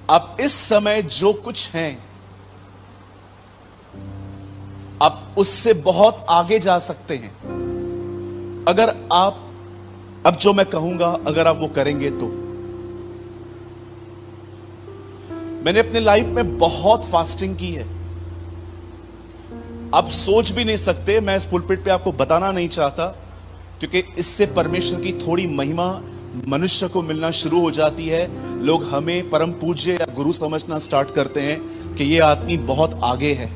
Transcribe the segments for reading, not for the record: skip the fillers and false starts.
आप इस समय जो कुछ हैं, आप उससे बहुत आगे जा सकते हैं अगर आप, अब जो मैं कहूंगा अगर आप वो करेंगे तो। मैंने अपने लाइफ में बहुत फास्टिंग की है, आप सोच भी नहीं सकते। मैं इस पुलपिट पे आपको बताना नहीं चाहता, क्योंकि इससे परमेश्वर की थोड़ी महिमा मनुष्य को मिलना शुरू हो जाती है। लोग हमें परम पूज्य या गुरु समझना स्टार्ट करते हैं कि ये आदमी बहुत आगे है।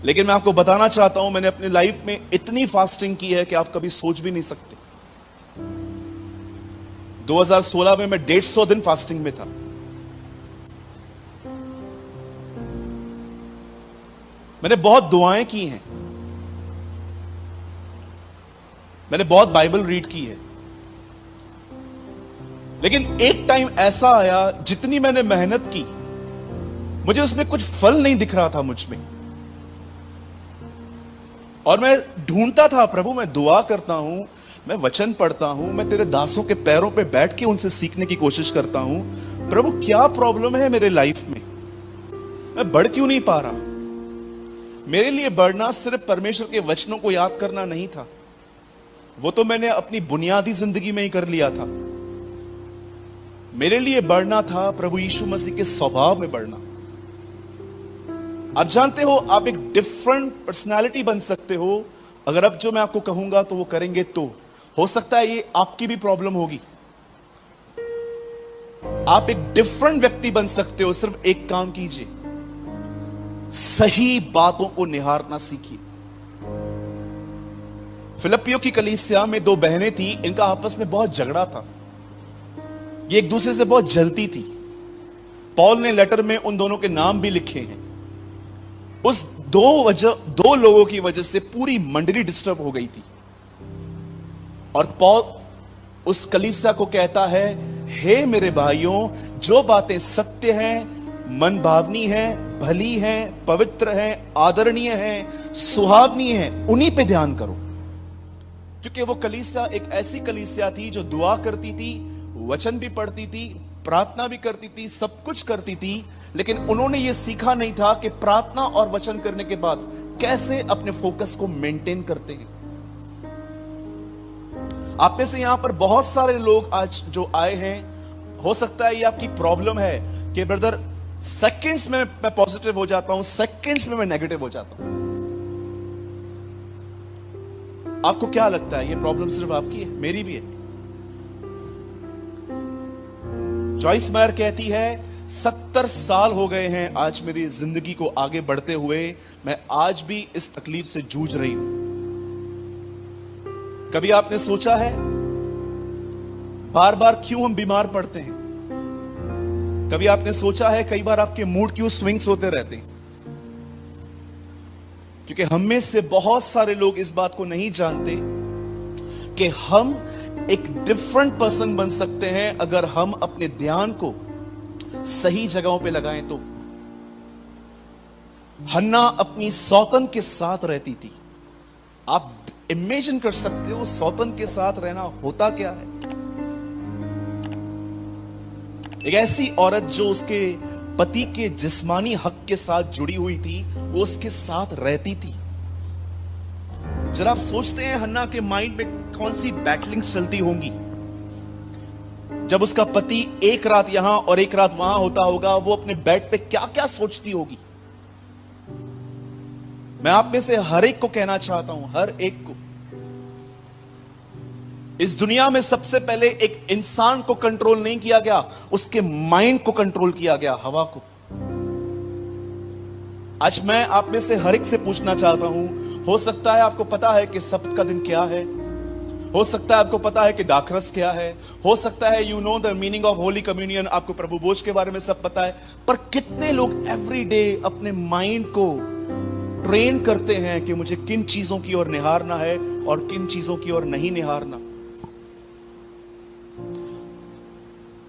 लेकिन मैं आपको बताना चाहता हूं, मैंने अपनी लाइफ में इतनी फास्टिंग की है कि आप कभी सोच भी नहीं सकते। 2016 में मैं 150 दिन फास्टिंग में था। मैंने बहुत दुआएं की हैं, मैंने बहुत बाइबल रीड की है, लेकिन एक टाइम ऐसा आया, जितनी मैंने मेहनत की मुझे उसमें कुछ फल नहीं दिख रहा था मुझ में। और मैं ढूंढता था, प्रभु मैं दुआ करता हूं, मैं वचन पढ़ता हूं, मैं तेरे दासों के पैरों पे बैठ के उनसे सीखने की कोशिश करता हूं, प्रभु क्या प्रॉब्लम है मेरे लाइफ में, मैं बढ़ क्यों नहीं पा रहा। मेरे लिए बढ़ना सिर्फ परमेश्वर के वचनों को याद करना नहीं था, वो तो मैंने अपनी बुनियादी जिंदगी में ही कर लिया था। मेरे लिए बढ़ना था प्रभु यीशु मसीह के स्वभाव में बढ़ना। आप जानते हो, आप एक डिफरेंट पर्सनालिटी बन सकते हो अगर अब जो मैं आपको कहूंगा तो वो करेंगे तो। हो सकता है ये आपकी भी प्रॉब्लम होगी। आप एक डिफरेंट व्यक्ति बन सकते हो, सिर्फ एक काम कीजिए, सही बातों को निहारना सीखिए। फिलिप्पियों की कलीसिया में दो बहनें थी, इनका आपस में बहुत झगड़ा था, ये एक दूसरे से बहुत जलती थी। पॉल ने लेटर में उन दोनों के नाम भी लिखे हैं। उस दो लोगों की वजह से पूरी मंडली डिस्टर्ब हो गई थी। और पॉल उस कलीसिया को कहता है, हे मेरे भाइयों, जो बातें सत्य हैं, मन भावनी हैं, भली हैं, पवित्र हैं, आदरणीय हैं, सुहावनी हैं, उन्हीं पे ध्यान करो। क्योंकि वो कलीसिया एक ऐसी कलीसिया थी जो दुआ करती थी, वचन भी पढ़ती थी, प्रार्थना भी करती थी, सब कुछ करती थी, लेकिन उन्होंने ये सीखा नहीं था कि प्रार्थना और वचन करने के बाद कैसे अपने फोकस को मेंटेन करते हैं। आप में से यहां पर बहुत सारे लोग आज जो आए हैं, हो सकता है ये आपकी प्रॉब्लम है कि ब्रदर सेकंड्स में मैं पॉजिटिव हो जाता हूं, सेकंड्स में मैं नेगेटिव हो जाता हूं। आपको क्या लगता है ये प्रॉब्लम सिर्फ आपकी है? मेरी भी है। जॉइस मेयर कहती है, 70 साल हो गए हैं आज मेरी जिंदगी को आगे बढ़ते हुए, मैं आज भी इस तकलीफ से जूझ रही हूं। कभी आपने सोचा है बार बार क्यों हम बीमार पड़ते हैं? कभी आपने सोचा है कई बार आपके मूड क्यों स्विंग्स होते रहते हैं? क्योंकि हम में से बहुत सारे लोग इस बात को नहीं जानते कि हम एक डिफरेंट पर्सन बन सकते हैं अगर हम अपने ध्यान को सही जगहों पे लगाएं तो। हन्ना अपनी सौतन के साथ रहती थी। आप इमेजिन कर सकते हो सौतन के साथ रहना होता क्या है? एक ऐसी औरत जो उसके पति के जिस्मानी हक के साथ जुड़ी हुई थी, वो उसके साथ रहती थी। जरा आप सोचते हैं हन्ना के माइंड में कौन सी बैटलिंग्स चलती होंगी जब उसका पति एक रात यहां और एक रात वहां होता होगा। वो अपने बेड पे क्या क्या सोचती होगी। मैं आप में से हर एक को कहना चाहता हूं, हर एक को, इस दुनिया में सबसे पहले एक इंसान को कंट्रोल नहीं किया गया, उसके माइंड को कंट्रोल किया गया, हवा को। आज मैं आप में से हर एक से पूछना चाहता हूं, हो सकता है आपको पता है कि सब्त का दिन क्या है, हो सकता है आपको पता है कि दाखरस क्या है, हो सकता है you know the meaning of holy communion, आपको प्रभु भोज के बारे में सब पता है। पर कितने लोग एवरी डे अपने माइंड को ट्रेन करते हैं कि मुझे किन चीजों की ओर निहारना है और किन चीजों की ओर नहीं निहारना।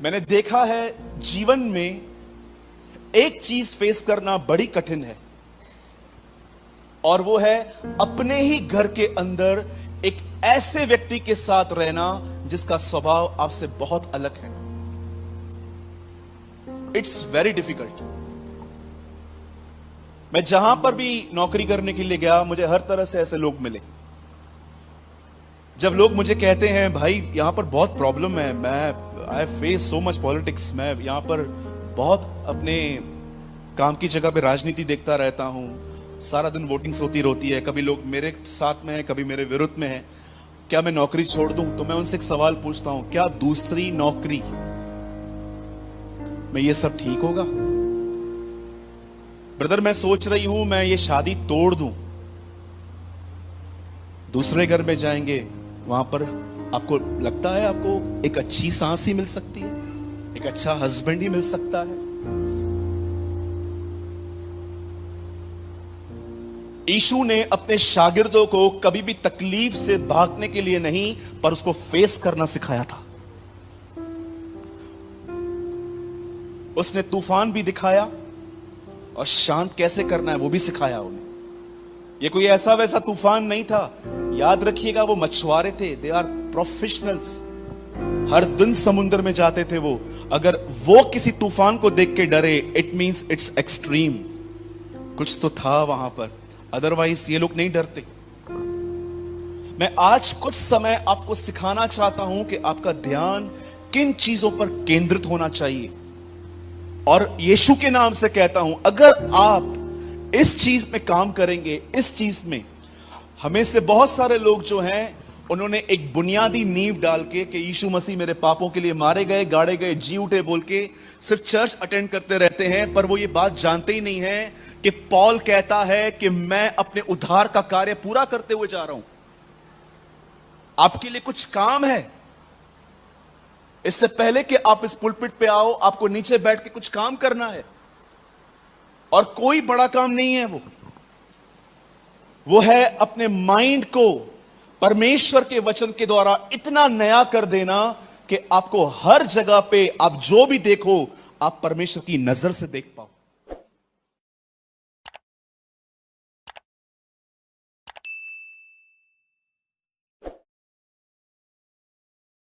मैंने देखा है जीवन में एक चीज फेस करना बड़ी कठिन है, और वो है अपने ही घर के अंदर एक ऐसे व्यक्ति के साथ रहना जिसका स्वभाव आपसे बहुत अलग है। It's very difficult. मैं जहां पर भी नौकरी करने के लिए गया, मुझे हर तरह से ऐसे लोग मिले। जब लोग मुझे कहते हैं भाई यहां पर बहुत प्रॉब्लम है, मैं I face so much politics, मैं यहां पर बहुत अपने काम की जगह पे राजनीति देखता रहता हूं, सारा दिन वोटिंग्स होती रहती है, कभी लोग मेरे साथ में हैं, कभी मेरे विरुद्ध में हैं, क्या मैं नौकरी छोड़ दूं? तो मैं उनसे एक सवाल पूछता हूं, क्या दूसरी नौकरी में ये सब ठीक होगा? ब्रदर, मैं सोच रही हूं मैं ये शादी तोड़ दूं, दूसरे घर में जाएंगे, वहां पर आपको लगता है आपको एक अच्छी सांस ही मिल सकती है, एक अच्छा हस्बैंड ही मिल सकता है? यीशु ने अपने शागिर्दों को कभी भी तकलीफ से भागने के लिए नहीं, पर उसको फेस करना सिखाया था। उसने तूफान भी दिखाया और शांत कैसे करना है वो भी सिखाया उन्हें। ये कोई ऐसा वैसा तूफान नहीं था, याद रखिएगा वो मछुआरे थे, दे आर प्रोफेशनल्स, हर दिन समुद्र में जाते थे वो। अगर वो किसी तूफान को देख के डरे, इट मींस इट्स एक्सट्रीम, कुछ तो था वहां पर, अदरवाइज ये लोग नहीं डरते। मैं आज कुछ समय आपको सिखाना चाहता हूं कि आपका ध्यान किन चीजों पर केंद्रित होना चाहिए, और यीशु के नाम से कहता हूं, अगर आप इस चीज में काम करेंगे, इस चीज में, हमें से बहुत सारे लोग जो हैं उन्होंने एक बुनियादी नींव डाल के कि यीशु मसीह मेरे पापों के लिए मारे गए, गाड़े गए, जी उठे बोल के सिर्फ चर्च अटेंड करते रहते हैं, पर वो ये बात जानते ही नहीं है कि पॉल कहता है कि मैं अपने उद्धार का कार्य पूरा करते हुए जा रहा हूं। आपके लिए कुछ काम है, इससे पहले कि आप इस पुलपिट पे आओ, आपको नीचे बैठ के कुछ काम करना है, और कोई बड़ा काम नहीं है वो है अपने माइंड को परमेश्वर के वचन के द्वारा इतना नया कर देना कि आपको हर जगह पे आप जो भी देखो, आप परमेश्वर की नजर से देख